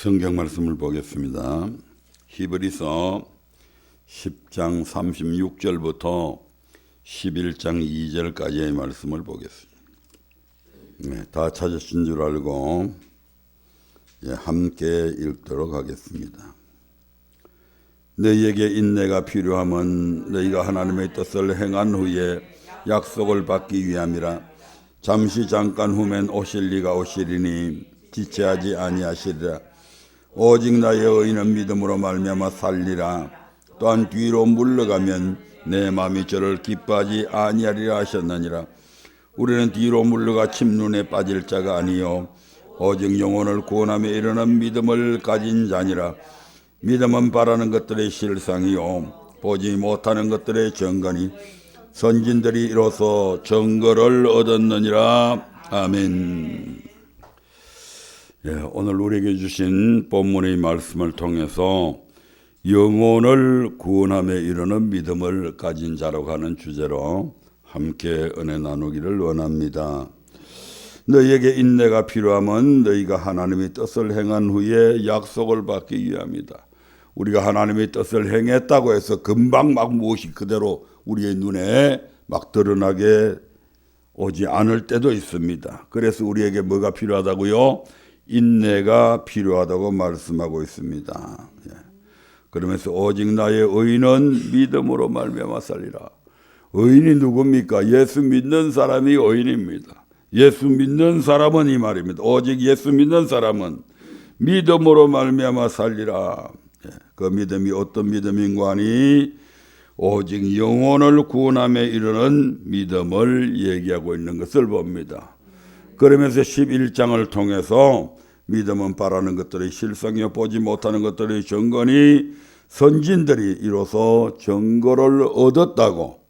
성경 말씀을 보겠습니다. 히브리서 10장 36절부터 11장 2절까지의 말씀을 보겠습니다. 네, 다 찾으신 줄 알고 함께 읽도록 하겠습니다. 너희에게 인내가 필요함은 너희가 하나님의 뜻을 행한 후에 약속을 받기 위함이라. 잠시 잠깐 후면 오실 이가 오시리니 지체하지 아니하시리라. 오직 나의 의인은 믿음으로 말미암아 살리라. 또한 뒤로 물러가면 내 마음이 저를 기뻐하지 아니하리라 하셨느니라. 우리는 뒤로 물러가 침륜에 빠질 자가 아니요 오직 영혼을 구원함에 이르는 믿음을 가진 자니라. 믿음은 바라는 것들의 실상이요 보지 못하는 것들의 증거니 선진들이 이로써 증거를 얻었느니라. 아멘. 오늘 우리에게 주신 본문의 말씀을 통해서 영혼을 구원함에 이르는 믿음을 가진 자라고 하는 주제로 함께 은혜 나누기를 원합니다. 너희에게 인내가 필요하면 너희가 하나님의 뜻을 행한 후에 약속을 받기 위함이다. 우리가 하나님의 뜻을 행했다고 해서 금방 막 무엇이 그대로 우리의 눈에 막 드러나게 오지 않을 때도 있습니다. 그래서 우리에게 뭐가 필요하다고요? 인내가 필요하다고 말씀하고 있습니다. 그러면서 오직 나의 의인은 믿음으로 말미암아 살리라. 의인이 누굽니까? 예수 믿는 사람이 의인입니다. 예수 믿는 사람은 이 말입니다. 오직 예수 믿는 사람은 믿음으로 말미암아 살리라. 그 믿음이 어떤 믿음인가 하니 오직 영혼을 구원함에 이르는 믿음을 얘기하고 있는 것을 봅니다. 그러면서 11장을 통해서 믿음은 바라는 것들의 실상이요 보지 못하는 것들의 증거니 선진들이 이로써 증거를 얻었다고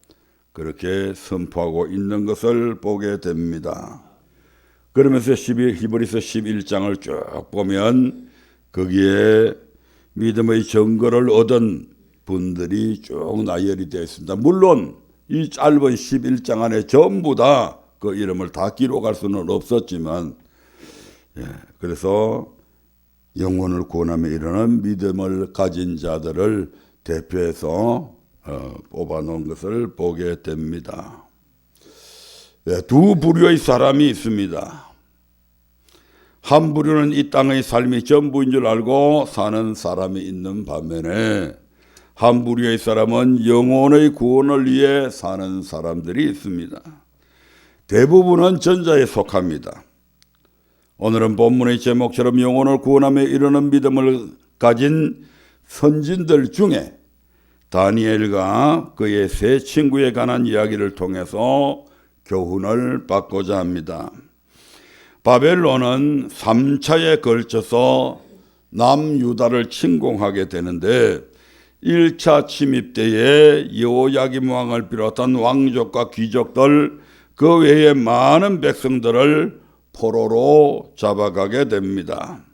그렇게 선포하고 있는 것을 보게 됩니다. 그러면서 히브리서 11장을 쭉 보면 거기에 믿음의 증거를 얻은 분들이 쭉 나열이 되어 있습니다. 물론 이 짧은 11장 안에 전부 다 그 이름을 다 기록할 수는 없었지만 그래서 영혼을 구원함에 이르는 믿음을 가진 자들을 대표해서 뽑아놓은 것을 보게 됩니다. 두 부류의 사람이 있습니다. 한 부류는 이 땅의 삶이 전부인 줄 알고 사는 사람이 있는 반면에 한 부류의 사람은 영혼의 구원을 위해 사는 사람들이 있습니다. 대부분은 전자에 속합니다. 오늘은 본문의 제목처럼 영혼을 구원함에 이르는 믿음을 가진 선진들 중에 다니엘과 그의 세 친구에 관한 이야기를 통해서 교훈을 받고자 합니다. 바벨론은 3차에 걸쳐서 남유다를 침공하게 되는데 1차 침입 때에 여호야김 왕을 비롯한 왕족과 귀족들 그 외에 많은 백성들을 포로로 잡아가게 됩니다.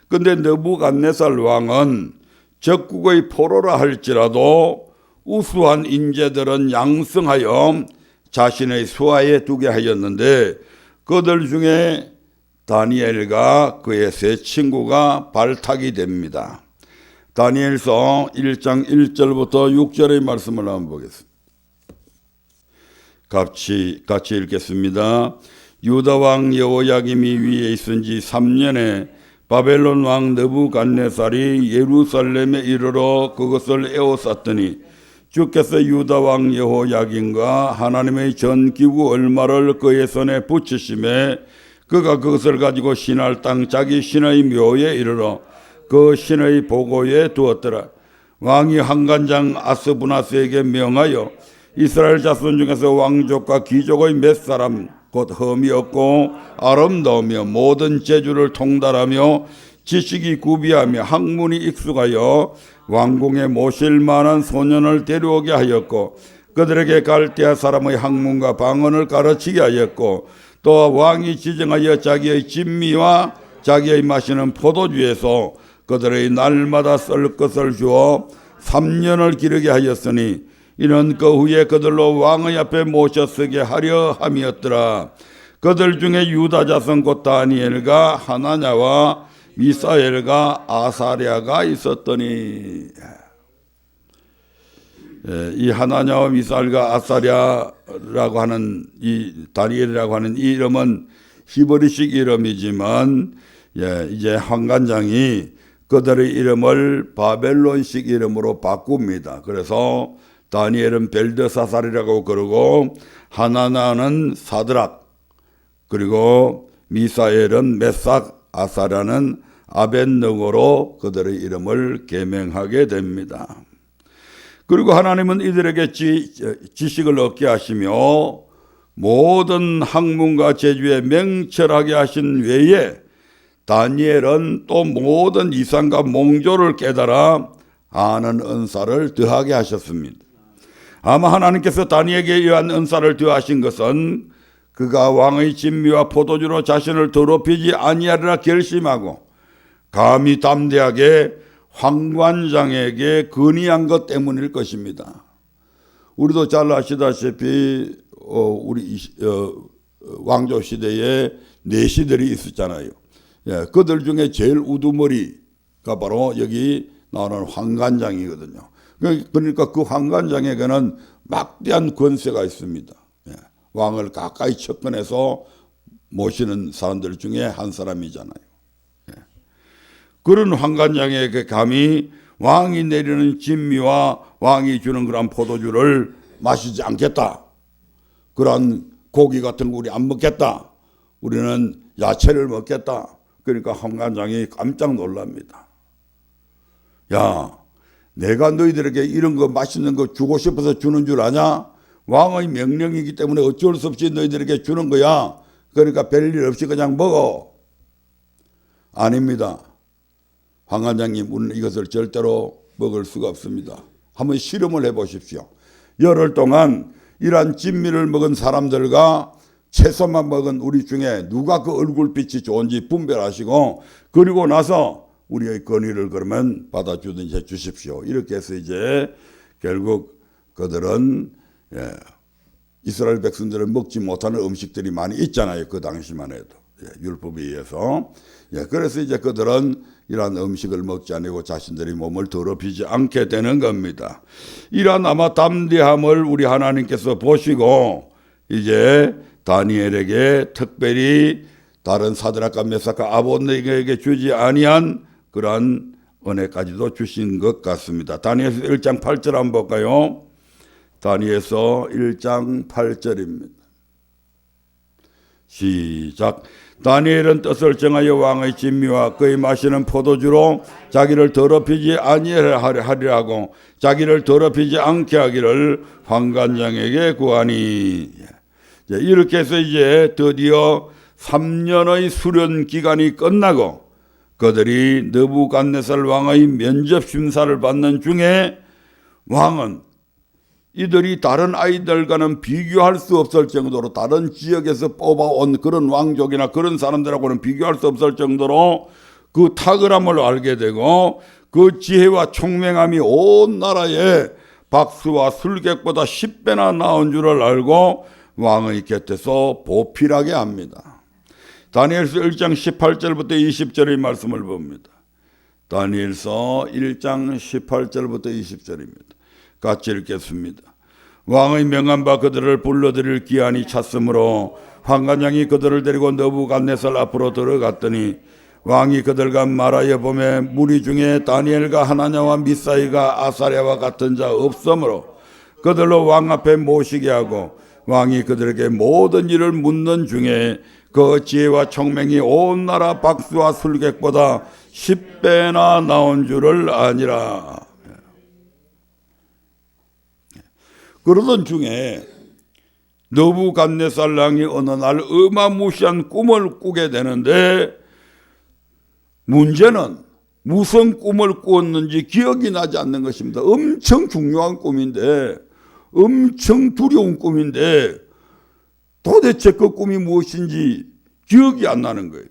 그런데 느부갓네살 왕은 적국의 포로라 할지라도 우수한 인재들은 양성하여 자신의 수하에 두게 하였는데 그들 중에 다니엘과 그의 세 친구가 발탁이 됩니다. 다니엘서 1장 1절부터 6절의 말씀을 한번 보겠습니다. 같이 읽겠습니다. 유다 왕 여호야김이 위에 있은 지 3년에 바벨론 왕 느부갓네살이 예루살렘에 이르러 그것을 에워쌌더니 주께서 유다 왕 여호야김과 하나님의 전기구 얼마를 그의 손에 붙이심에 그가 그것을 가지고 신할 땅 자기 신의 묘에 이르러 그 신의 보고에 두었더라. 왕이 한간장 아스부나스에게 명하여 이스라엘 자손 중에서 왕족과 귀족의 몇 사람 곧 흠이 없고 아름다우며 모든 재주를 통달하며 지식이 구비하며 학문이 익숙하여 왕궁에 모실 만한 소년을 데려오게 하였고 그들에게 갈대아 사람의 학문과 방언을 가르치게 하였고 또 왕이 지정하여 자기의 진미와 자기의 마시는 포도주에서 그들의 날마다 쓸 것을 주어 3년을 기르게 하였으니 이는 그 후에 그들로 왕의 앞에 모셔 쓰게 하려 함이었더라. 그들 중에 유다 자손 곧 다니엘과 하나냐와 미사엘과 아사랴가 있었더니. 이 하나냐와 미사엘과 아사랴라고 하는 이 다니엘이라고 하는 이 이름은 히브리식 이름이지만 이제 환관장이 그들의 이름을 바벨론식 이름으로 바꿉니다. 그래서 다니엘은 벨드사살이라고 그러고 하나냐는 사드락, 그리고 미사엘은 메삭, 아사랴는 아벳느고로 그들의 이름을 계명하게 됩니다. 그리고 하나님은 이들에게 지식을 얻게 하시며 모든 학문과 재주에 명철하게 하신 외에 다니엘은 또 모든 이상과 몽조를 깨달아 아는 은사를 더하게 하셨습니다. 아마 하나님께서 다니엘에게 의한 은사를 더하신 것은 그가 왕의 진미와 포도주로 자신을 더럽히지 아니하리라 결심하고 감히 담대하게 황관장에게 건의한 것 때문일 것입니다. 우리도 잘 아시다시피 우리 왕조 시대에 내시들이 있었잖아요. 그들 중에 제일 우두머리가 바로 여기 나오는 황관장이거든요. 그러니까 그 황관장에게는 막대한 권세가 있습니다. 왕을 가까이 접근해서 모시는 사람들 중에 한 사람이잖아요. 그런 황관장에게 감히 왕이 내리는 진미와 왕이 주는 그런 포도주를 마시지 않겠다. 그런 고기 같은 거 우리 안 먹겠다. 우리는 야채를 먹겠다. 그러니까 황관장이 깜짝 놀랍니다. 야, 내가 너희들에게 이런 거 맛있는 거 주고 싶어서 주는 줄 아냐? 왕의 명령이기 때문에 어쩔 수 없이 너희들에게 주는 거야. 그러니까 별일 없이 그냥 먹어. 아닙니다. 황관장님, 우리는 이것을 절대로 먹을 수가 없습니다. 한번 실험을 해보십시오. 열흘 동안 이러한 진미를 먹은 사람들과 채소만 먹은 우리 중에 누가 그 얼굴빛이 좋은지 분별하시고 그리고 나서 우리의 건의를 그러면 받아주든지 해주십시오. 이렇게 해서 이제 결국 그들은 이스라엘 백성들은 먹지 못하는 음식들이 많이 있잖아요. 그 당시만 해도 율법에 의해서. 그래서 이제 그들은 이러한 음식을 먹지 않고 자신들이 몸을 더럽히지 않게 되는 겁니다. 이러한 아마 담대함을 우리 하나님께서 보시고 이제 다니엘에게 특별히 다른 사드락과 메삭과 아벳느고에게 주지 아니한 그러한 은혜까지도 주신 것 같습니다. 다니엘서 1장 8절 한번 볼까요? 다니엘서 1장 8절입니다. 시작. 다니엘은 뜻을 정하여 왕의 진미와 그의 마시는 포도주로 자기를 더럽히지 아니하리라 하고 자기를 더럽히지 않게 하기를 황관장에게 구하니. 이렇게 해서 이제 드디어 3년의 수련 기간이 끝나고 그들이 느부갓네살 왕의 면접 심사를 받는 중에 왕은 이들이 다른 아이들과는 비교할 수 없을 정도로 다른 지역에서 뽑아온 그런 왕족이나 그런 사람들하고는 비교할 수 없을 정도로 그 탁월함을 알게 되고 그 지혜와 총명함이 온 나라에 박수와 술객보다 10배나 나온 줄을 알고 왕의 곁에서 보필하게 합니다. 다니엘서 1장 18절부터 20절의 말씀을 봅니다. 다니엘서 1장 18절부터 20절입니다. 같이 읽겠습니다. 왕의 명한 바 그들을 불러들일 기한이 찼으므로 황관장이 그들을 데리고 느부갓네살 앞으로 들어갔더니 왕이 그들과 말하여 보매 무리 중에 다니엘과 하나냐와 미사이가 아사랴와 같은 자 없으므로 그들로 왕 앞에 모시게 하고 왕이 그들에게 모든 일을 묻는 중에 그 지혜와 총명이 온 나라 박수와 술객보다 10배나 나온 줄을 아니라. 그러던 중에 느부갓네살 왕이 어느 날 어마무시한 꿈을 꾸게 되는데 문제는 무슨 꿈을 꾸었는지 기억이 나지 않는 것입니다. 엄청 중요한 꿈인데 엄청 두려운 꿈인데 도대체 그 꿈이 무엇인지 기억이 안 나는 거예요.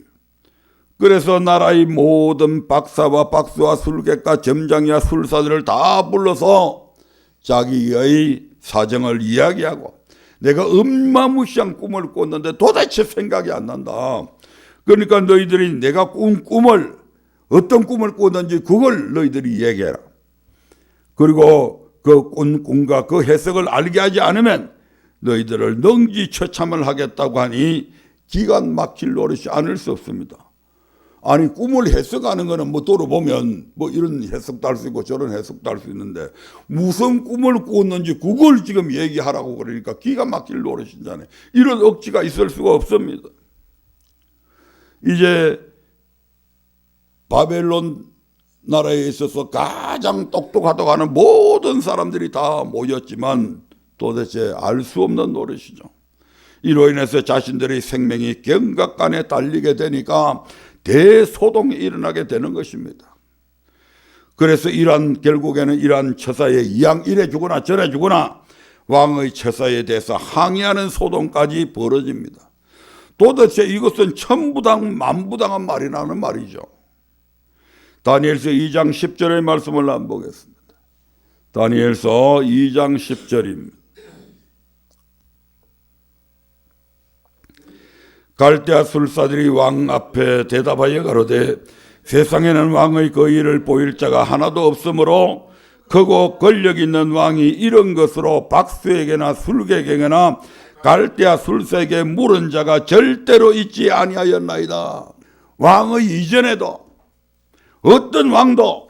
그래서 나라의 모든 박사와 박수와 술객과 점장이와 술사들을 다 불러서 자기의 사정을 이야기하고 내가 어마무시한 꿈을 꿨는데 도대체 생각이 안 난다. 그러니까 너희들이 내가 꾼 꿈을 어떤 꿈을 꾸었는지 그걸 너희들이 얘기해라. 그리고 그 꾼 꿈과 그 해석을 알게 하지 않으면 너희들을 능지처참을 하겠다고 하니 기가 막힐 노릇이 아닐 수 없습니다. 아니 꿈을 해석하는 거는 뭐 돌아보면 뭐 이런 해석도 할 수 있고 저런 해석도 할 수 있는데 무슨 꿈을 꾸었는지 그걸 지금 얘기하라고 그러니까 기가 막힐 노릇이잖아요. 이런 억지가 있을 수가 없습니다. 이제 바벨론 나라에 있어서 가장 똑똑하다고 하는 모든 사람들이 다 모였지만 도대체 알 수 없는 노릇이죠. 이로 인해서 자신들의 생명이 경각간에 달리게 되니까 대소동이 일어나게 되는 것입니다. 그래서 결국에는 이러한 처사에 이왕 이래 주거나 저래 주거나 왕의 처사에 대해서 항의하는 소동까지 벌어집니다. 도대체 이것은 천부당 만부당한 말이라는 말이죠. 다니엘서 2장 10절의 말씀을 한번 보겠습니다. 다니엘서 2장 10절입니다. 갈대아 술사들이 왕 앞에 대답하여 가로되 세상에는 왕의 그 일을 보일 자가 하나도 없으므로 크고 권력 있는 왕이 이런 것으로 박수에게나 술객에게나 갈대아 술사에게 물은 자가 절대로 있지 아니하였나이다. 왕의 이전에도 어떤 왕도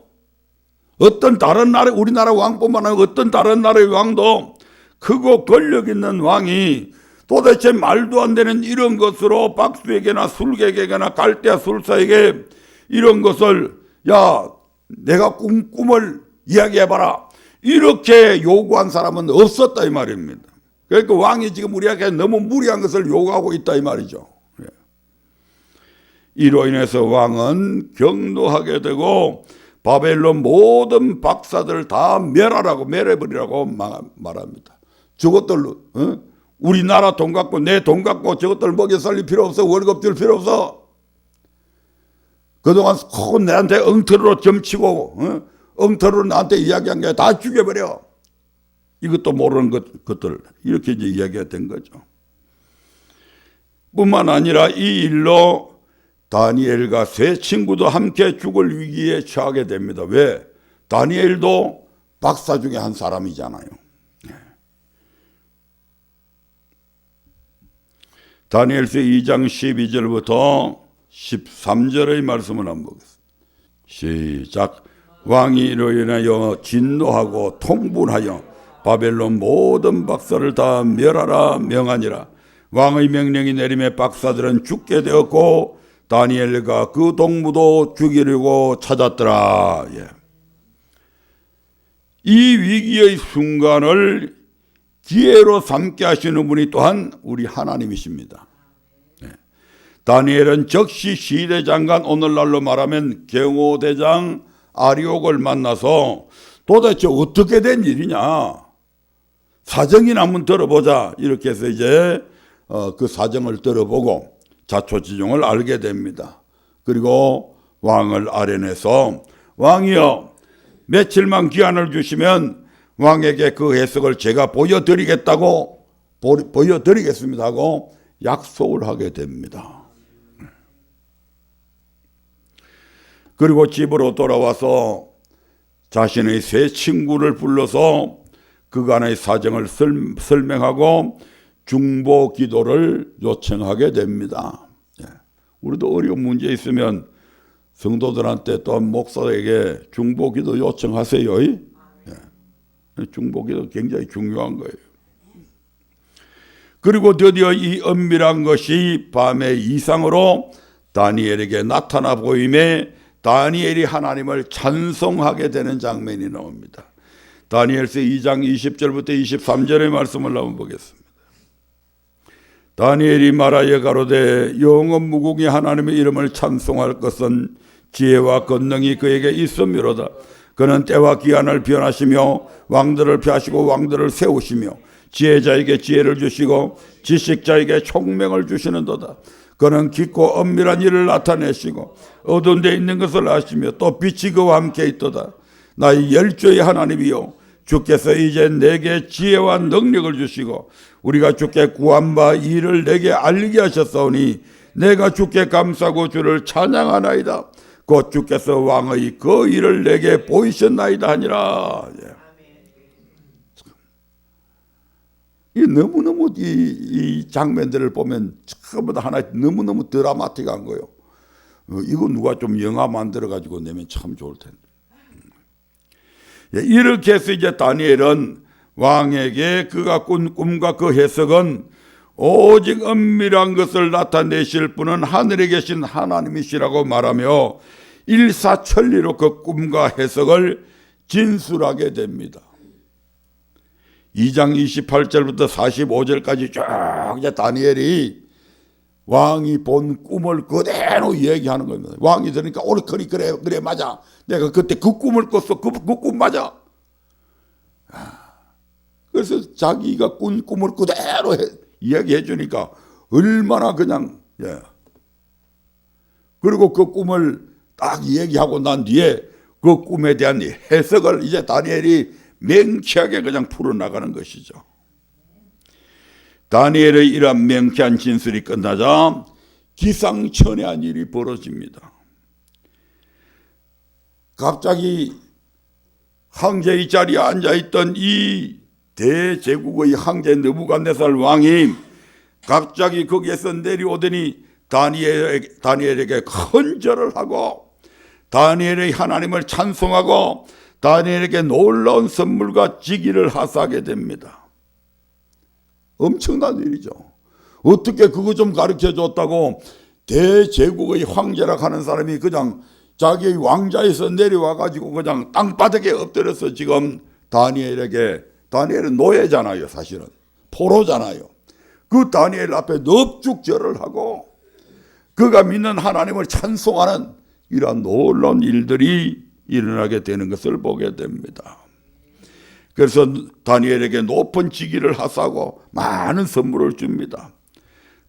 어떤 다른 나라 우리나라 왕뿐만 아니라 어떤 다른 나라의 왕도 크고 권력 있는 왕이 도대체 말도 안 되는 이런 것으로 박수에게나 술객에게나 갈대아 술사에게 이런 것을 야 내가 꿈을 이야기해봐라 이렇게 요구한 사람은 없었다 이 말입니다. 그러니까 왕이 지금 우리에게 너무 무리한 것을 요구하고 있다 이 말이죠. 이로 인해서 왕은 경노하게 되고 바벨론 모든 박사들을 다 멸해버리라고 말합니다. 저것들로 우리나라 돈 갖고 내 돈 갖고 저것들 먹여 살릴 필요 없어. 월급 줄 필요 없어. 그동안 꼭 내한테 엉터리로 점치고 엉터리로 나한테 이야기한 게 다 죽여버려. 이것도 모르는 것들 이렇게 이제 이야기가 된 거죠. 뿐만 아니라 이 일로 다니엘과 세 친구도 함께 죽을 위기에 처하게 됩니다. 왜? 다니엘도 박사 중에 한 사람이잖아요. 다니엘서 2장 12절부터 13절의 말씀을 한번 보겠습니다. 시작. 왕이 이로 인하여 진노하고 통분하여 바벨론 모든 박사를 다 멸하라 명하니라. 왕의 명령이 내림에 박사들은 죽게 되었고 다니엘과 그 동무도 죽이려고 찾았더라. 이 위기의 순간을 기회로 삼게 하시는 분이 또한 우리 하나님이십니다. 다니엘은 즉시 시대장관, 오늘날로 말하면 경호대장 아리옥을 만나서 도대체 어떻게 된 일이냐 사정이나 한번 들어보자 이렇게 해서 이제 그 사정을 들어보고 자초지종을 알게 됩니다. 그리고 왕을 아련해서 왕이여 며칠만 기한을 주시면 왕에게 그 해석을 제가 보여드리겠습니다 하고 약속을 하게 됩니다. 그리고 집으로 돌아와서 자신의 세 친구를 불러서 그간의 사정을 설명하고 중보 기도를 요청하게 됩니다. 우리도 어려운 문제 있으면 성도들한테 또한 목사에게 중보 기도 요청하세요. 중보 기도 굉장히 중요한 거예요. 그리고 드디어 이 은밀한 것이 밤의 이상으로 다니엘에게 나타나 보임에 다니엘이 하나님을 찬송하게 되는 장면이 나옵니다. 다니엘서 2장 20절부터 23절의 말씀을 한번 보겠습니다. 다니엘이 말하여 가로되 영원 무궁히 하나님의 이름을 찬송할 것은 지혜와 권능이 그에게 있음이로다. 그는 때와 기한을 변하시며 왕들을 펴시고 왕들을 세우시며 지혜자에게 지혜를 주시고 지식자에게 총명을 주시는도다. 그는 깊고 엄밀한 일을 나타내시고 어두운 데 있는 것을 아시며 또 빛이 그와 함께 있도다. 나의 열조의 하나님이요 주께서 이제 내게 지혜와 능력을 주시고 우리가 주께 구한 바 일을 내게 알게 하셨사오니 내가 주께 감사하고 주를 찬양하나이다. 곧 주께서 왕의 그 일을 내게 보이셨나이다 하니라. 이 너무너무 이 장면들을 보면 전부 다 하나 너무너무 드라마틱한 거예요. 이거 누가 좀 영화 만들어 가지고 내면 참 좋을 텐데. 이렇게 해서 이제 다니엘은 왕에게 그가 꾼 꿈과 그 해석은 오직 은밀한 것을 나타내실 분은 하늘에 계신 하나님이시라고 말하며 일사천리로 그 꿈과 해석을 진술하게 됩니다. 2장 28절부터 45절까지 쭉 이제 다니엘이 왕이 본 꿈을 그대로 얘기하는 겁니다. 왕이 들으니까 옳거니 그래 맞아. 내가 그때 그 꿈을 꿨어. 그 꿈 맞아. 그래서 자기가 꾼 꿈을 그대로 이야기해 주니까 얼마나 그냥 그리고 그 꿈을 딱 얘기하고 난 뒤에 그 꿈에 대한 해석을 이제 다니엘이 명쾌하게 그냥 풀어나가는 것이죠. 다니엘의 이러한 명쾌한 진술이 끝나자 기상천외한 일이 벌어집니다. 갑자기 황제의 자리에 앉아있던 이 대제국의 황제 느부갓네살 왕이 갑자기 거기에서 내려오더니 다니엘에게 큰 절을 하고 다니엘의 하나님을 찬송하고 다니엘에게 놀라운 선물과 직위를 하사하게 됩니다. 엄청난 일이죠. 어떻게 그거 좀 가르쳐 줬다고 대제국의 황제라 하는 사람이 그냥 자기 왕자에서 내려와 가지고 그냥 땅바닥에 엎드려서 지금 다니엘은 노예잖아요. 사실은 포로잖아요. 그 다니엘 앞에 넙죽절을 하고 그가 믿는 하나님을 찬송하는 이러한 놀라운 일들이 일어나게 되는 것을 보게 됩니다. 그래서 다니엘에게 높은 직위를 하사하고 많은 선물을 줍니다.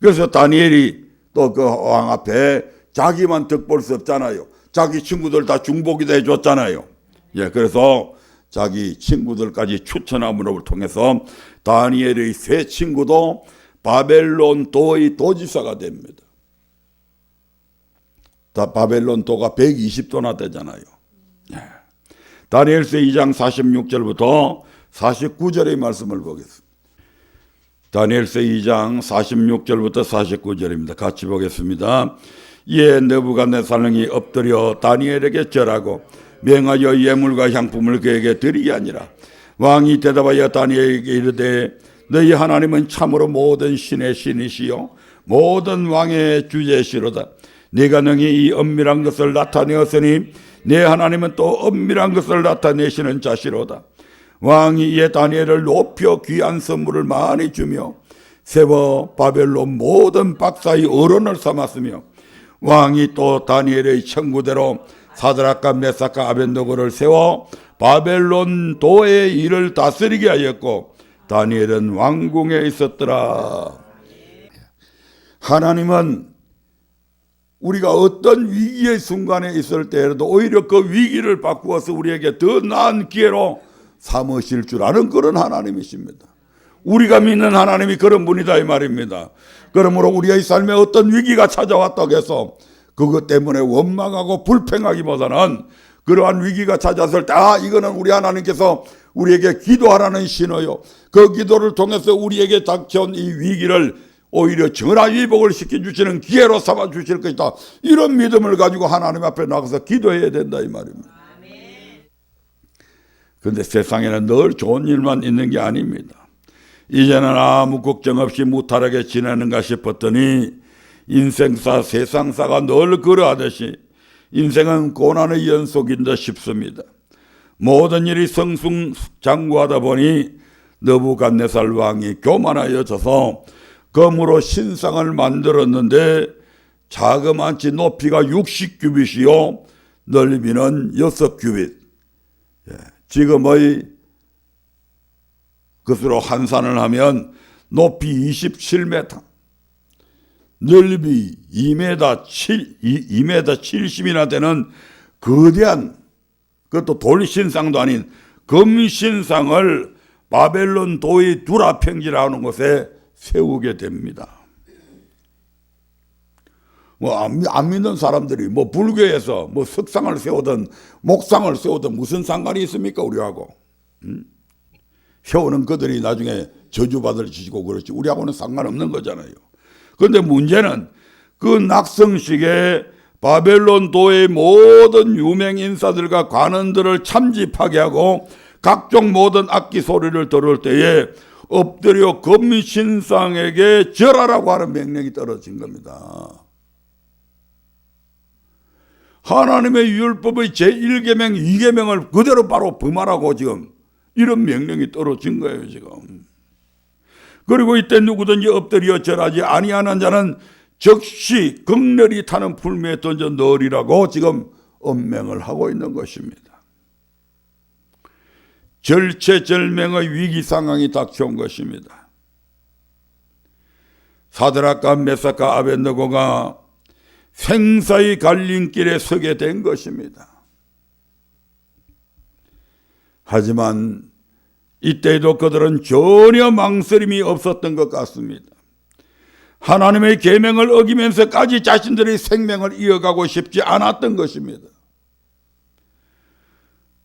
그래서 다니엘이 또 그 왕 앞에 자기만 득볼 수 없잖아요. 자기 친구들 다 중보기도 해줬잖아요. 그래서 자기 친구들까지 추천함으로 통해서 다니엘의 세 친구도 바벨론 도의 도지사가 됩니다. 바벨론 도가 120도나 되잖아요. 다니엘서 2장 46절부터 49절의 말씀을 보겠습니다. 다니엘서 2장 46절부터 49절입니다. 같이 보겠습니다. 이에 느부갓네살이 엎드려 다니엘에게 절하고 명하여 예물과 향품을 그에게 드리게 하니라. 왕이 대답하여 다니엘에게 이르되 너희 하나님은 참으로 모든 신의 신이시요 모든 왕의 주제시로다. 네가 능히 이 은밀한 것을 나타내었으니 내 하나님은 또 은밀한 것을 나타내시는 자시로다. 왕이 이에 다니엘을 높여 귀한 선물을 많이 주며 세워 바벨론 모든 박사의 어른을 삼았으며 왕이 또 다니엘의 청구대로 사드락과 메삭과 아벤노고를 세워 바벨론 도의 일을 다스리게 하였고 다니엘은 왕궁에 있었더라. 하나님은 우리가 어떤 위기의 순간에 있을 때라도 오히려 그 위기를 바꾸어서 우리에게 더 나은 기회로 삼으실 줄 아는 그런 하나님이십니다. 우리가 믿는 하나님이 그런 분이다 이 말입니다. 그러므로 우리의 삶에 어떤 위기가 찾아왔다고 해서 그것 때문에 원망하고 불평하기보다는 그러한 위기가 찾아왔을 때 이거는 우리 하나님께서 우리에게 기도하라는 신호요. 그 기도를 통해서 우리에게 닥쳐온 이 위기를 오히려 전화위복을 시켜주시는 기회로 삼아주실 것이다. 이런 믿음을 가지고 하나님 앞에 나가서 기도해야 된다 이 말입니다. 그런데 세상에는 늘 좋은 일만 있는 게 아닙니다. 이제는 아무 걱정 없이 무탈하게 지내는가 싶었더니 인생사 세상사가 늘 그러하듯이 인생은 고난의 연속인 듯 싶습니다. 모든 일이 성승장구하다 보니 느부갓네살 왕이 교만하여져서 검으로 신상을 만들었는데 자그마치 높이가 60규빗이요 넓이는 6규빗. 지금의 것으로 환산을 하면 높이 27m, 넓이 2m 70이나 되는 거대한, 그것도 돌신상도 아닌 금신상을 바벨론 도의 두라평지라는 곳에 세우게 됩니다. 뭐 안 믿는 사람들이 뭐 불교에서 뭐 석상을 세우든 목상을 세우든 무슨 상관이 있습니까 우리하고? 세우는 그들이 나중에 저주받을 짓이고 그렇지 우리하고는 상관없는 거잖아요. 그런데 문제는 그 낙성식에 바벨론 도의 모든 유명 인사들과 관원들을 참집하게 하고 각종 모든 악기 소리를 들을 때에 엎드려 금신상에게 절하라고 하는 명령이 떨어진 겁니다. 하나님의 율법의 제1계명, 2계명을 그대로 바로 범하라고 지금 이런 명령이 떨어진 거예요 지금. 그리고 이때 누구든지 엎드려 절하지 아니하는 자는 즉시 극렬히 타는 불매에 던져 넣으리라고 지금 엄명을 하고 있는 것입니다. 절체절명의 위기 상황이 닥쳐온 것입니다. 사드락과 메삭과 아벳느고가 생사의 갈림길에 서게 된 것입니다. 하지만 이때에도 그들은 전혀 망설임이 없었던 것 같습니다. 하나님의 계명을 어기면서까지 자신들의 생명을 이어가고 싶지 않았던 것입니다.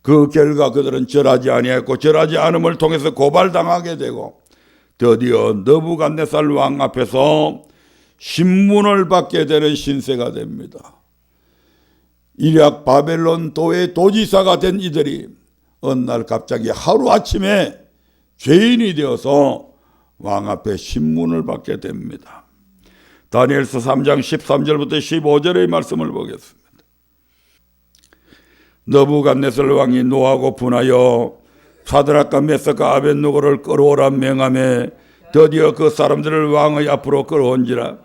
그 결과 그들은 절하지 아니했고 절하지 않음을 통해서 고발당하게 되고 드디어 느부갓네살 왕 앞에서 신문을 받게 되는 신세가 됩니다. 이략 바벨론 도의 도지사가 된 이들이 어느 날 갑자기 하루아침에 죄인이 되어서 왕 앞에 신문을 받게 됩니다. 다니엘서 3장 13절부터 15절의 말씀을 보겠습니다. 느부갓네살 왕이 노하고 분하여 사드락과 메삭과 아벳느고를 끌어오라 명하매 드디어 그 사람들을 왕의 앞으로 끌어온지라.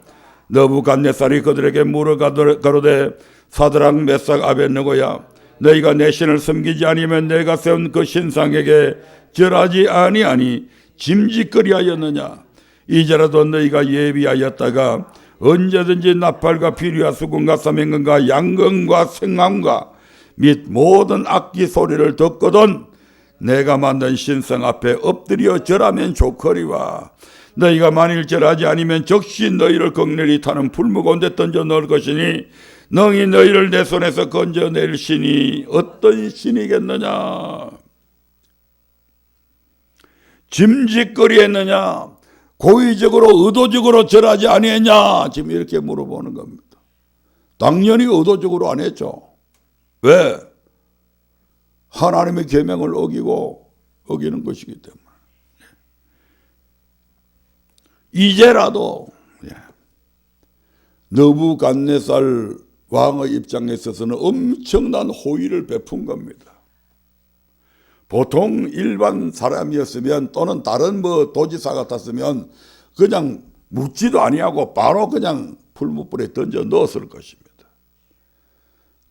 느부갓네살이 그들에게 물어 가로되 사드락 메삭 아벳느고야 너희가 내 신을 섬기지 아니면 내가 세운 그 신상에게 절하지 아니하니 짐짓거리하였느냐. 이제라도 너희가 예비하였다가 언제든지 나팔과 비류와 수금과 사명금과 양금과 생황과 및 모든 악기 소리를 듣거든 내가 만든 신상 앞에 엎드려 절하면 좋거리와 너희가 만일 절하지 아니면 즉시 너희를 극렬히 타는 불무거운 데 던져 넣을 것이니 능히 너희를 내 손에서 건져낼 신이 어떤 신이겠느냐. 짐짓거리 했느냐, 고의적으로 의도적으로 절하지 아니했냐, 지금 이렇게 물어보는 겁니다. 당연히 의도적으로 안 했죠. 왜? 하나님의 계명을 어기는 것이기 때문에. 이제라도 느부갓네살 왕의 입장에 있어서는 엄청난 호의를 베푼 겁니다. 보통 일반 사람이었으면 또는 다른 도지사 같았으면 그냥 묻지도 아니하고 바로 그냥 풀무불에 던져 넣었을 것입니다.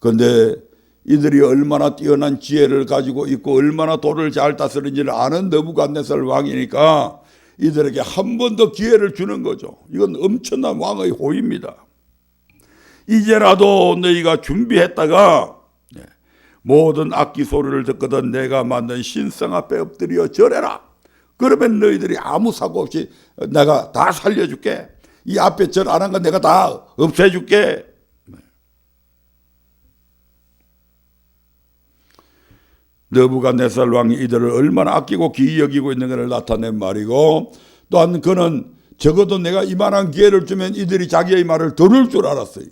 그런데 이들이 얼마나 뛰어난 지혜를 가지고 있고 얼마나 돌을 잘 다스리는지를 아는 느부갓네살 왕이니까 이들에게 한 번 더 기회를 주는 거죠. 이건 엄청난 왕의 호의입니다. 이제라도 너희가 준비했다가 모든 악기 소리를 듣거든 내가 만든 신상 앞에 엎드려 절해라. 그러면 너희들이 아무 사고 없이 내가 다 살려줄게. 이 앞에 절 안 한 건 내가 다 없애줄게. 느부갓네살 왕이 이들을 얼마나 아끼고 귀히 여기고 있는 것을 나타낸 말이고, 또한 그는 적어도 내가 이만한 기회를 주면 이들이 자기의 말을 들을 줄 알았어요.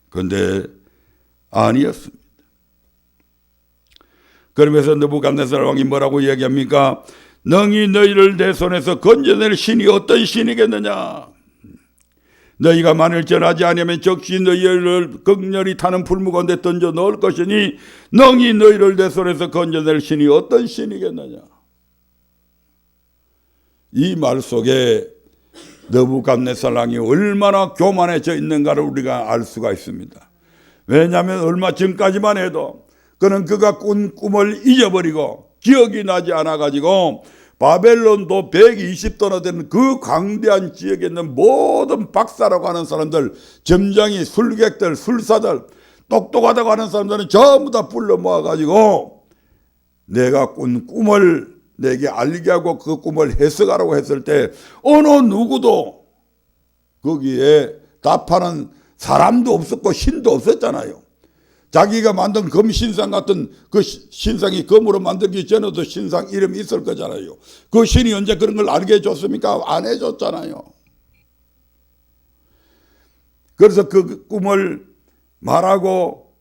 그런데 아니었습니다. 그러면서 느부갓네살 왕이 뭐라고 이야기합니까? 능히 너희를 내 손에서 건져낼 신이 어떤 신이겠느냐. 너희가 만일 절하지 아니하면 즉시 너희를 극렬히 타는 불무거운 데 던져 넣을 것이니 능히 너희를 내 손에서 건져낼 신이 어떤 신이겠느냐. 이 말 속에 느부갓네살 왕이 얼마나 교만해져 있는가를 우리가 알 수가 있습니다. 왜냐하면 얼마 전까지만 해도 그는 그가 꾼 꿈을 잊어버리고 기억이 나지 않아가지고 바벨론도 120도나 되는 그 광대한 지역에 있는 모든 박사라고 하는 사람들, 점장이, 술객들, 술사들, 똑똑하다고 하는 사람들은 전부 다 불러 모아가지고 내가 꾼 꿈을 내게 알게 하고 그 꿈을 해석하라고 했을 때 어느 누구도 거기에 답하는 사람도 없었고 신도 없었잖아요. 자기가 만든 금신상 같은 그 신상이 금으로 만들기 전에도 신상 이름이 있을 거잖아요. 그 신이 언제 그런 걸 알게 해줬습니까? 안 해줬잖아요. 그래서 그 꿈을 말하고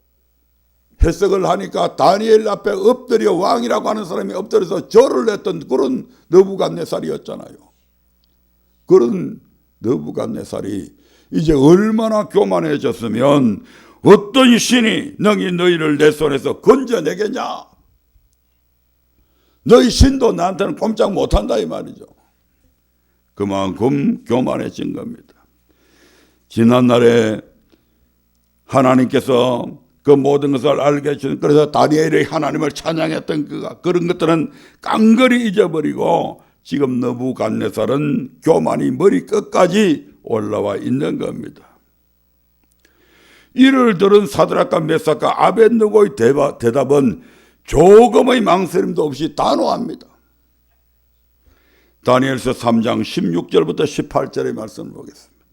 해석을 하니까 다니엘 앞에 엎드려 왕이라고 하는 사람이 엎드려서 절을 했던 그런 느부갓네살이었잖아요. 그런 느부갓네살이 이제 얼마나 교만해졌으면 어떤 신이 능히 너희를 내 손에서 건져내겠냐? 너희 신도 나한테는 꼼짝 못한다 이 말이죠. 그만큼 교만해진 겁니다. 지난날에 하나님께서 그 모든 것을 알게 해주신, 그래서 다니엘이 하나님을 찬양했던 그런 것들은 깡그리 잊어버리고 지금 느부갓네살은 교만이 머리 끝까지 올라와 있는 겁니다. 이를 들은 사드락과 메삭과 아벳느고의 대답은 조금의 망설임도 없이 단호합니다. 다니엘서 3장 16절부터 18절의 말씀을 보겠습니다.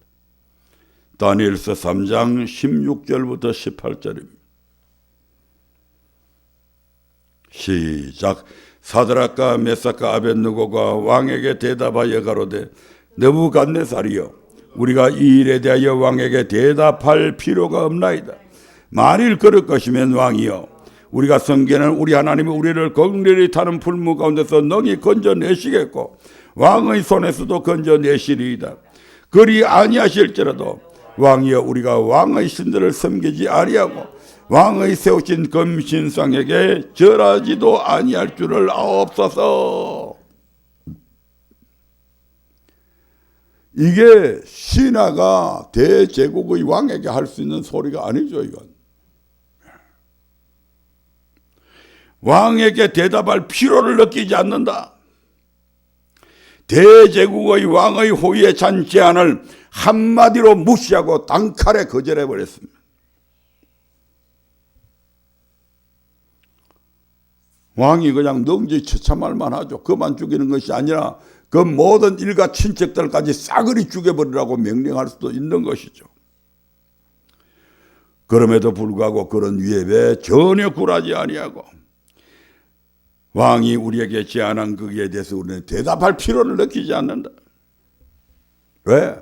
다니엘서 3장 16절부터 18절입니다. 시작. 사드락과 메삭과 아벳느고가 왕에게 대답하여 가로되 느부갓네살이여, 우리가 이 일에 대하여 왕에게 대답할 필요가 없나이다. 만일 그럴 것이면 왕이여, 우리가 섬기는 우리 하나님이 우리를 긍휼히 타는 풀무 가운데서 능히 건져내시겠고 왕의 손에서도 건져내시리이다. 그리 아니하실지라도 왕이여, 우리가 왕의 신들을 섬기지 아니하고 왕의 세우신 금신상에게 절하지도 아니할 줄을 아옵소서. 이게 신하가 대제국의 왕에게 할 수 있는 소리가 아니죠. 이건 왕에게 대답할 필요를 느끼지 않는다. 대제국의 왕의 호의에 찬 제안을 한마디로 무시하고 단칼에 거절해버렸습니다. 왕이 그냥 능지처참할만 하죠. 그만 죽이는 것이 아니라 그 모든 일가 친척들까지 싸그리 죽여버리라고 명령할 수도 있는 것이죠. 그럼에도 불구하고 그런 위협에 전혀 굴하지 아니하고 왕이 우리에게 제안한 거기에 대해서 우리는 대답할 필요를 느끼지 않는다. 왜?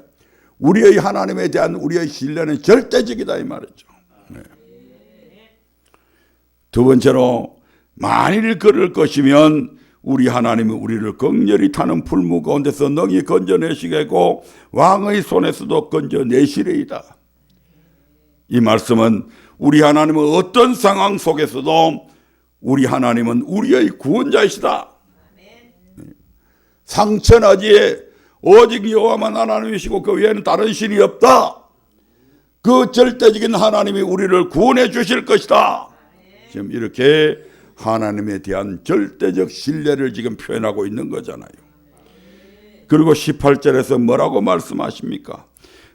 우리의 하나님에 대한 우리의 신뢰는 절대적이다 이 말이죠. 네. 두 번째로, 만일 그럴 것이면 우리 하나님이 우리를 긍휼히 타는 풀무 가운데서 능히 건져내시겠고 왕의 손에서도 건져내시리이다. 이 말씀은 우리 하나님은 어떤 상황 속에서도 우리 하나님은 우리의 구원자이시다. 상천하지에 오직 여호와만 하나님이시고 그 외에는 다른 신이 없다. 그 절대적인 하나님이 우리를 구원해 주실 것이다. 지금 이렇게 하나님에 대한 절대적 신뢰를 지금 표현하고 있는 거잖아요. 그리고 18절에서 뭐라고 말씀하십니까?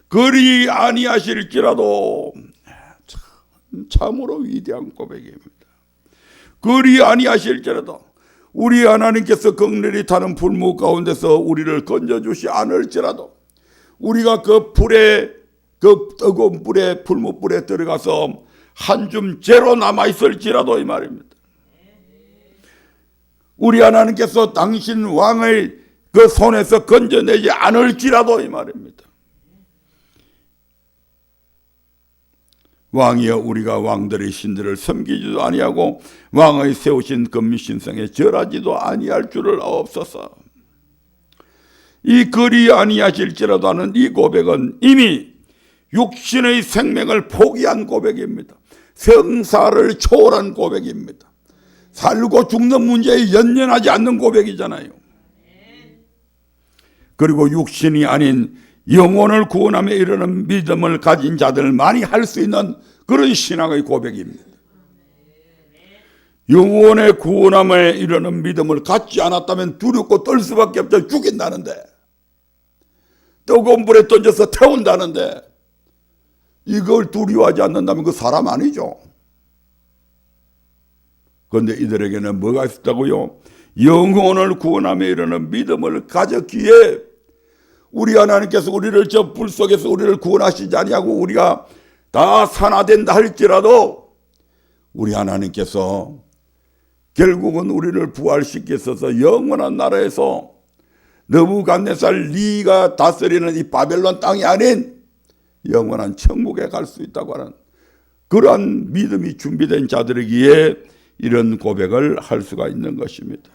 그리 아니하실지라도, 참으로 위대한 고백입니다. 그리 아니하실지라도 우리 하나님께서 긍휼히 타는 풀무 가운데서 우리를 건져주시 않을지라도 우리가 그 불에, 그 뜨거운 불에, 풀무불에 들어가서 한 줌 재로 남아있을지라도 이 말입니다. 우리 하나님께서 당신 왕의 그 손에서 건져내지 않을지라도 이 말입니다. 왕이여, 우리가 왕들의 신들을 섬기지도 아니하고 왕의 세우신 금신상에 절하지도 아니할 줄을 아옵소서. 이 그리 아니하실지라도 하는 이 고백은 이미 육신의 생명을 포기한 고백입니다. 생사를 초월한 고백입니다. 살고 죽는 문제에 연연하지 않는 고백이잖아요. 그리고 육신이 아닌 영혼을 구원함에 이르는 믿음을 가진 자들만이 할 수 있는 그런 신앙의 고백입니다. 영혼의 구원함에 이르는 믿음을 갖지 않았다면 두렵고 떨 수밖에 없죠. 죽인다는데, 뜨거운 불에 던져서 태운다는데, 이걸 두려워하지 않는다면 그 사람 아니죠. 그런데 이들에게는 뭐가 있었다고요? 영혼을 구원함에 이르는 믿음을 가졌기에 우리 하나님께서 우리를 저 불 속에서 우리를 구원하시지 아니하고 우리가 다 산화된다 할지라도 우리 하나님께서 결국은 우리를 부활시키셔서 영원한 나라에서 느부갓네살 네가 다스리는 이 바벨론 땅이 아닌 영원한 천국에 갈 수 있다고 하는 그러한 믿음이 준비된 자들이기에 이런 고백을 할 수가 있는 것입니다.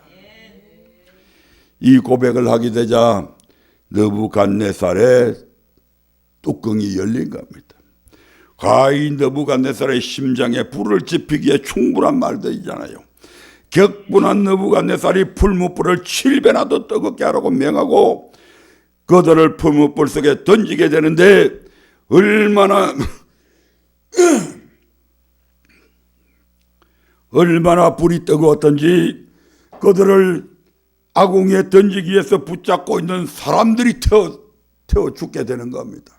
이 고백을 하게 되자 느부갓네살의 뚜껑이 열린 겁니다. 가히 느부갓네살의 심장에 불을 지피기에 충분한 말들이잖아요. 격분한 느부갓네살이 풀무불을 7배나 더 뜨겁게 하라고 명하고 그들을 풀무불 속에 던지게 되는데 얼마나 불이 뜨거웠던지 그들을 아궁이에 던지기 위해서 붙잡고 있는 사람들이 태워 죽게 되는 겁니다.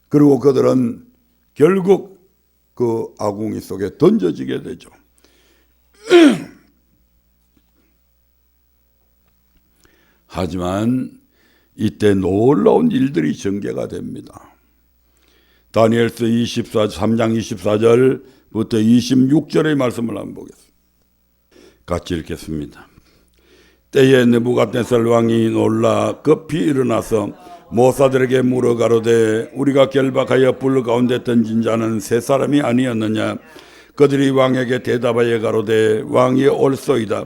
그리고 그들은 결국 그 아궁이 속에 던져지게 되죠. 하지만 이때 놀라운 일들이 전개가 됩니다. 다니엘서 3장 24절부터 26절의 말씀을 한번 보겠습니다. 같이 읽겠습니다. 때에 느부갓네살 왕이 놀라 급히 일어나서 모사들에게 물어 가로되 우리가 결박하여 불 가운데 던진 자는 세 사람이 아니었느냐. 그들이 왕에게 대답하여 가로되 왕이 옳소이다.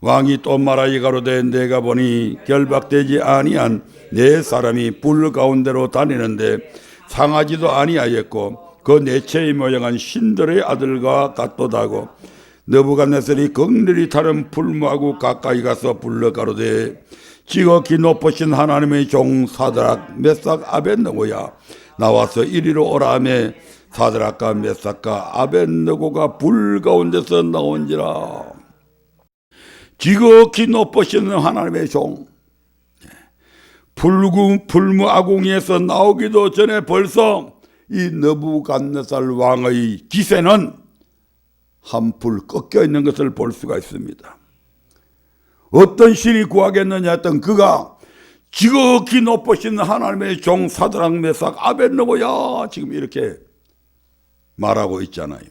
왕이 또 말하여 가로되 내가 보니 결박되지 아니한 네 사람이 불 가운데로 다니는데 상하지도 아니하였고 그 내체의 모양은 신들의 아들과 같도다고. 느부갓네살이 극렬히 타는 풀무하고 가까이 가서 불러 가로되 지극히 높으신 하나님의 종 사드락 메삭 아벳느고야 나와서 이리로 오라 하매 사드락과 메삭과 아벳느고가 불 가운데서 나온지라. 지극히 높으신 하나님의 종 풀무 아궁이에서 나오기도 전에 벌써 이 느부갓네살 왕의 기세는 한풀 꺾여 있는 것을 볼 수가 있습니다. 어떤 신이 구하겠느냐 했던 그가 지극히 높으신 하나님의 종 사드락 메삭 아벳느고야 지금 이렇게 말하고 있잖아요.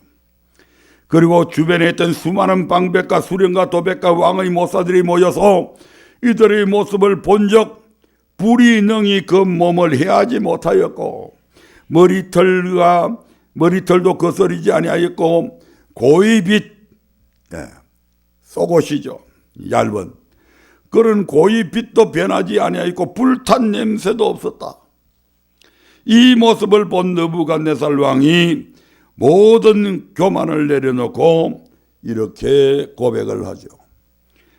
그리고 주변에 있던 수많은 방백과 수령과 도백과 왕의 모사들이 모여서 이들의 모습을 본적 불이 능히 그 몸을 해하지 못하였고 머리털도 거스리지 아니하였고 고이빛 속옷이죠. 얇은 그런 고이빛도 변하지 아니하였고 불탄 냄새도 없었다. 이 모습을 본 느부갓네살 왕이 모든 교만을 내려놓고 이렇게 고백을 하죠.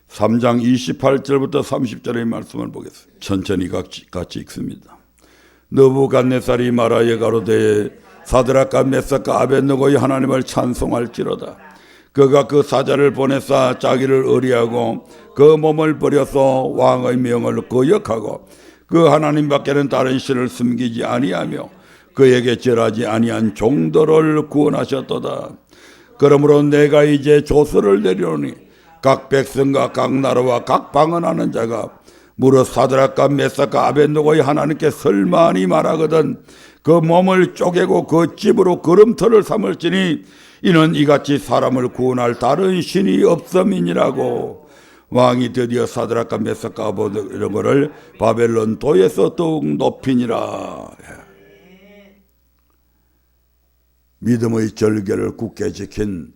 3장 28절부터 30절의 말씀을 보겠습니다. 천천히 같이 읽습니다. 느부갓네살이 말하여 가로되 사드락과 메삭과 아벳느고의 하나님을 찬송할지로다. 그가 그 사자를 보내사 자기를 의리하고 그 몸을 버려서 왕의 명을 거역하고 그 하나님 밖에는 다른 신을 숨기지 아니하며 그에게 절하지 아니한 종들을 구원하셨도다. 그러므로 내가 이제 조서를 내려오니 각 백성과 각 나라와 각 방언하는 자가 무릇 사드락과 메삭과 아벳느고의 하나님께 설만히 말하거든 그 몸을 쪼개고 그 집으로 걸음터를 삼을지니 이는 이같이 사람을 구원할 다른 신이 없음이니라고. 왕이 드디어 사드락과 메삭과 아벳느고를 바벨론 도에서 더욱 높이니라. 믿음의 절개를 굳게 지킨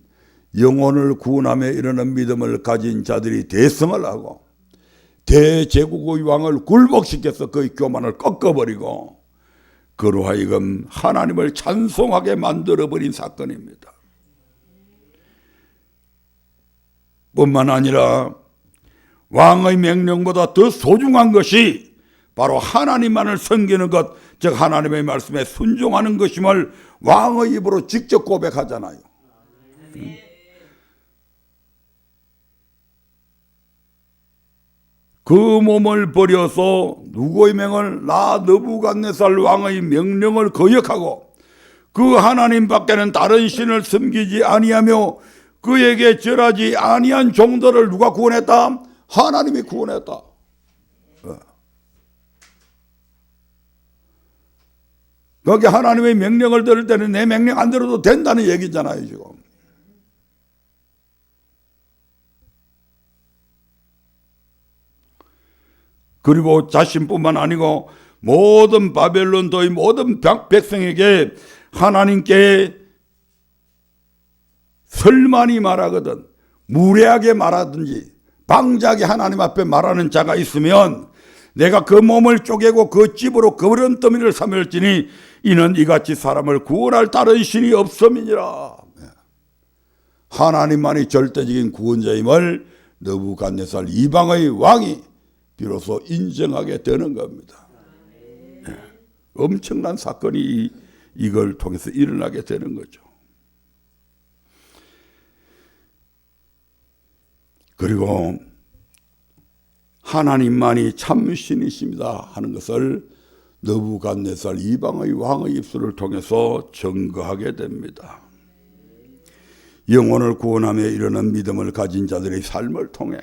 영혼을 구원함에 이르는 믿음을 가진 자들이 대성을 하고 대제국의 왕을 굴복시켜서 그의 교만을 꺾어버리고 그로 하여금 하나님을 찬송하게 만들어버린 사건입니다. 뿐만 아니라 왕의 명령보다 더 소중한 것이 바로 하나님만을 섬기는 것, 즉 하나님의 말씀에 순종하는 것임을 왕의 입으로 직접 고백하잖아요. 그 몸을 버려서 누구의 명을 나 느부갓네살 왕의 명령을 거역하고 그 하나님 밖에는 다른 신을 섬기지 아니하며 그에게 절하지 아니한 종들을 누가 구원했다? 하나님이 구원했다. 거기 하나님의 명령을 들을 때는 내 명령 안 들어도 된다는 얘기잖아요, 지금. 그리고 자신뿐만 아니고 모든 바벨론도의 모든 백성에게 하나님께 설만히 말하거든, 무례하게 말하든지 방자하게 하나님 앞에 말하는 자가 있으면 내가 그 몸을 쪼개고 그 집으로 거름더미를 삼을지니 이는 이같이 사람을 구원할 다른 신이 없음이니라. 하나님만이 절대적인 구원자임을 느부갓네살 이방의 왕이 비로소 인정하게 되는 겁니다. 엄청난 사건이 이걸 통해서 일어나게 되는 거죠. 그리고 하나님만이 참신이십니다 하는 것을 느부갓네살 이방의 왕의 입술을 통해서 증거하게 됩니다. 영혼을 구원하며 이르는 믿음을 가진 자들의 삶을 통해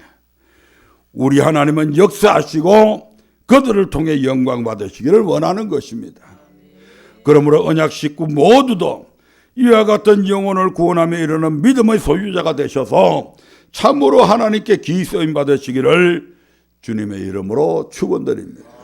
우리 하나님은 역사하시고 그들을 통해 영광 받으시기를 원하는 것입니다. 그러므로 언약 식구 모두도 이와 같은 영혼을 구원하며 이르는 믿음의 소유자가 되셔서 참으로 하나님께 기쓰임 받으시기를 주님의 이름으로 축원드립니다.